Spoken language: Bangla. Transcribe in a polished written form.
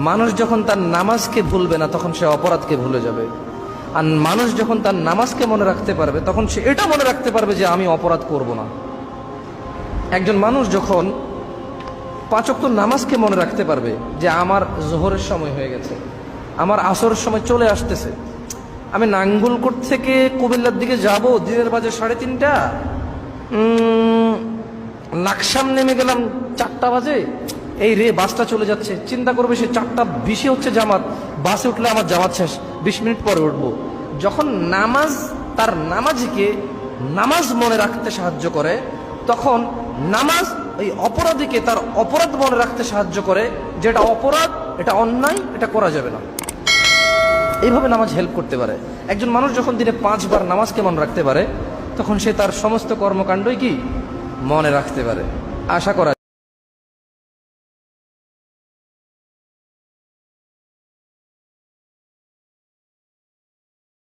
মানুষ যখন তার নামাজকে ভুলবে না তখন সে অপরাধকে ভুলে যাবে। আর মানুষ যখন তার নামাজকে মনে রাখতে পারবে তখন সে এটা মনে রাখতে পারবে যে আমি অপরাধ করব না। একজন মানুষ যখন 5 ওয়াক্ত নামাজকে মনে রাখতে পারবে যে আমার জোহরের সময় হয়ে গেছে, আমার আসরের সময় চলে আসতেছে, আমি নাঙ্গলকোট থেকে কুমিল্লার দিকে যাব, দিনের বাজে 3:30, লাকসাম নেমে গেলাম 4টা বাজে, এই রে বাসটা চলে যাচ্ছে, চিন্তা করবে সে 4:20 হচ্ছে জামাত, বাসে উঠলে আমার জামাত শেষ, 20 মিনিট পরে উঠবো। যখন নামাজ তার নামাজিকে নামাজ মনে রাখতে সাহায্য করে, তখন নামাজ এই অপরাধীকে তার অপরাধ মনে রাখতে সাহায্য করে, যেটা অপরাধ, এটা অন্যায়, এটা করা যাবে না। এইভাবে নামাজ হেল্প করতে পারে। একজন মানুষ যখন দিনে 5 বার নামাজকে মনে রাখতে পারে তখন সে তার সমস্ত কর্মকাণ্ডই কি মনে রাখতে পারে। আশা করা